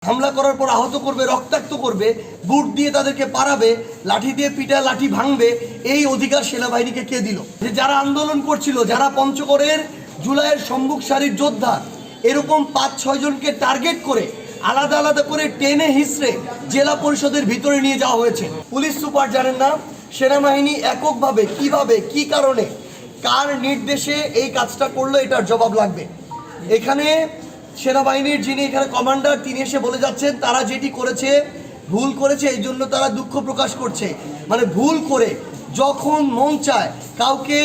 হামলা করার পর আহত করবে, রক্তাক্ত করবে, বুট দিয়ে তাদেরকে পারাবে, লাঠি দিয়ে পিটায় লাঠি ভাঙবে, এই অধিকার সেনাবাহিনীকে কে দিল? যে যারা আন্দোলন করছিল, যারা পঞ্চগড়ের জুলাইয়ের সম্মুখ সারির যোদ্ধা, এরকম ৫-৬ জনকে টার্গেট করে আলাদা আলাদা করে টেনে হিসড়ে জেলা পরিষদের ভিতরে নিয়ে যাওয়া হয়েছে। পুলিশ সুপার জানেন না সেনাবাহিনী এককভাবে কিভাবে, কি কারণে, কার নির্দেশে এই কাজটা করলো, এটার জবাব লাগবে। এখানে সেনাবাহিনীর যিনি এখানে কমান্ডার, তিনি এসে বলে যাচ্ছেন তারা যেটি করেছে ভুল করেছে, এই জন্য তারা দুঃখ প্রকাশ করছে। মানে ভুল করে যখন মন চায় কাউকে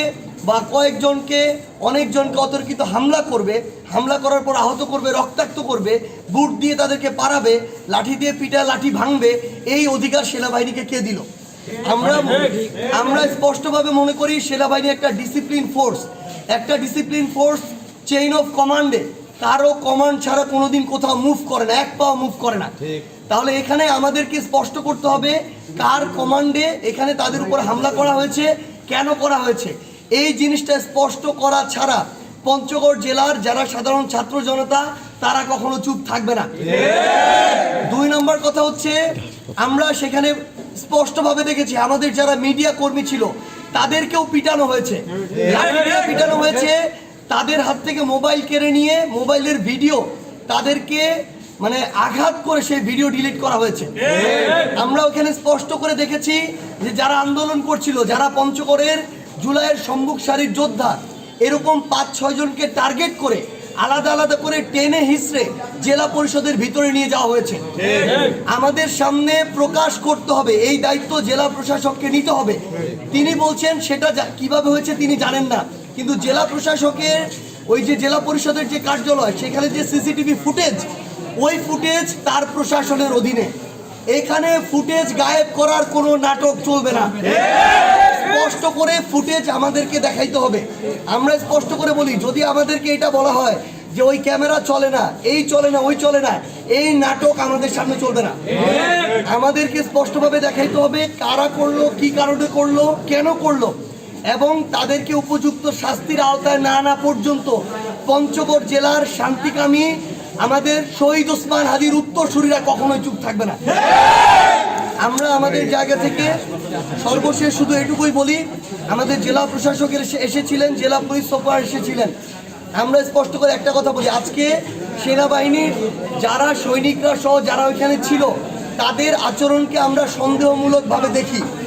বা কয়েকজনকে, অনেকজনকে অতর্কিত হামলা করবে, হামলা করার পর আহত করবে, রক্তাক্ত করবে, বুট দিয়ে তাদেরকে পারাবে, লাঠি দিয়ে পিটায় লাঠি ভাঙবে, এই অধিকার সেনাবাহিনীকে কে দিল? আমরা স্পষ্টভাবে মনে করি সেনাবাহিনী একটা ডিসিপ্লিন ফোর্স, চেইন অফ কমান্ডে কারো কমান্ড ছাড়া কোনোদিন কোথাও মুভ করে না, এক পাও মুভ করে না। তাহলে এখানে আমাদেরকে স্পষ্ট করতে হবে কার কমান্ডে এখানে তাদের উপর হামলা করা হয়েছে, কেন করা হয়েছে। এই জিনিসটা স্পষ্ট করা ছাড়া পঞ্চগড় জেলার যারা সাধারণ ছাত্র জনতা তারা কখনো চুপ থাকবে না। ২ নম্বর কথা হচ্ছে, আমরা সেখানে স্পষ্টভাবে দেখেছি আমাদের যারা মিডিয়া কর্মী ছিল তাদেরকেও পিটানো হয়েছে, পিটানো হয়েছে, তাদের হাত থেকে মোবাইল কেড়ে নিয়ে মোবাইলের ভিডিও তাদেরকে মানে আঘাত করে সেই ভিডিও ডিলিট করা হয়েছে। আমরা ওখানে স্পষ্ট করে দেখেছি যে যারা আন্দোলন করছিল, যারা পঞ্চগড়ের জুলাইয়ের সম্মুখ সারির যোদ্ধা, এরকম ৫-৬ জনকে টার্গেট করে আলাদা আলাদা করে টেনে হিসড়ে জেলা পরিষদের ভিতরে নিয়ে যাওয়া হয়েছে। আমাদের সামনে প্রকাশ করতে হবে, এই দায়িত্ব জেলা প্রশাসককে নিতে হবে। তিনি বলছেন সেটা কিভাবে হয়েছে তিনি জানেন না, কিন্তু জেলা প্রশাসকের ওই যে জেলা পরিষদের যে কার্যালয়, সেখানে যে সিসিটিভি ফুটেজ, ওই ফুটেজ তার প্রশাসনের অধীনে। এখানে ফুটেজ গায়েব করার কোনো নাটক চলবে না। স্পষ্ট করে ফুটেজ আমাদেরকে দেখাইতে হবে। আমরা স্পষ্ট করে বলি, যদি আমাদেরকে এটা বলা হয় যে ওই ক্যামেরা চলে না, এই চলে না, ওই চলে না, এই নাটক আমাদের সামনে চলবে না। আমাদেরকে স্পষ্টভাবে দেখাইতে হবে কারা করলো, কি কারণে করলো, কেন করলো, এবং তাদেরকে উপযুক্ত শাস্তির আওতায় না আনা পর্যন্ত পঞ্চগড় জেলার শান্তিকামী আমাদের শহীদ ওসমান হাদির উত্তরসূরিরা কখনোই চুপ থাকবে না। আমরা আমাদের জায়গা থেকে সর্বশেষ শুধু এটুকুই বলি, আমাদের জেলা প্রশাসকের এসেছিলেন, জেলা পুলিশ সুপার এসেছিলেন। আমরা স্পষ্ট করে একটা কথা বলি, আজকে সেনাবাহিনীর যারা সৈনিকরা সহ যারা ওইখানে ছিল তাদের আচরণকে আমরা সন্দেহমূলকভাবে দেখি।